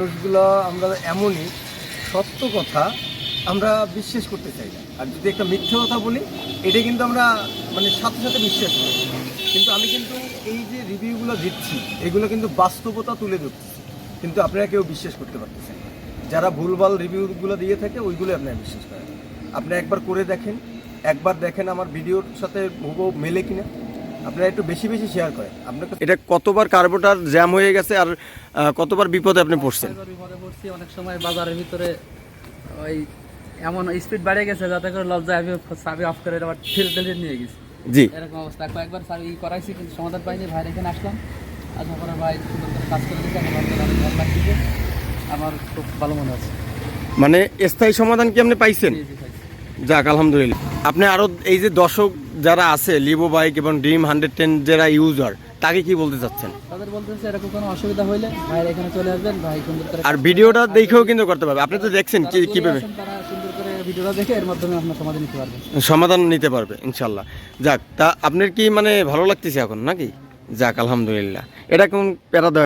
মানুষগুলো আমরা এমনই, সত্য কথা আমরা বিশ্বাস করতে চাই না, আর যদি একটা মিথ্যে কথা বলি এটা কিন্তু আমরা মানে সাথে সাথে বিশ্বাস করি। কিন্তু আমি কিন্তু এই যে রিভিউগুলো দিচ্ছি এগুলো কিন্তু বাস্তবতা তুলে ধরছি, কিন্তু আপনারা কেউ বিশ্বাস করতে পারতেছেন না। যারা ভুলভাল রিভিউগুলো দিয়ে থাকে ওইগুলো আপনারা বিশ্বাস করেন। আপনি একবার করে দেখেন, একবার দেখেন আমার ভিডিওর সাথে হুবহু মেলে কিনা। আপনারা একটু বেশি বেশি শেয়ার করেন। আপনাকে এটা কতবার কার্বোটার জ্যাম হয়ে গেছে আর কতবার বিপদে আপনি পড়ছেন? বিপদে পড়ছি অনেক সময় বাজারের ভিতরে, ওই এমন স্পিড বাড়িয়ে গেছে যাতে করে লজ্জায় আমি চাবি অফ করে আবার ঠেলে নিয়ে গেছি। জি, এরকম অবস্থা কয়েকবার চাবি করাইছি কিন্তু সমাধান পাইনি। ভাইয়ের এখানে আসলাম, আসার পরে ভাই সুন্দর করে কাজ করে দিচ্ছে। আমার অনেক ভালো লাগছে, আমার খুব ভালো মনে আছে। মানে স্থায়ী সমাধান কি আপনি পাইছেন? জি, জি, ভাই। যাক আলহামদুলিল্লাহ। আপনি আরো এই যে দর্শক যারা আছে লিভো বাইক এবং ড্রিম 110 যারা ইউজার, তাকে কি বলতে চাচ্ছেন? তাদের বলতেছে এরকম কোনো অসুবিধা হইলে ভাইয়ের এখানে চলে আসবেন, ভাই সুন্দর করে আর ভিডিওটা দেখেও কিন্তু করতে পারবে। আপনি তো দেখছেন যারা কিভাবে আছেন তারা সুন্দর করে ভিডিওটা দেখে এর মাধ্যমে আপনার সমাধান নিতে পারবেন। সমাধান নিতে পারবে ইনশাল্লাহ। যাক, তা আপনার কি মানে ভালো লাগতেছে এখন নাকি? যাক আলহামদুলিল্লাহ। এটা কোন প্যারা দেওয়া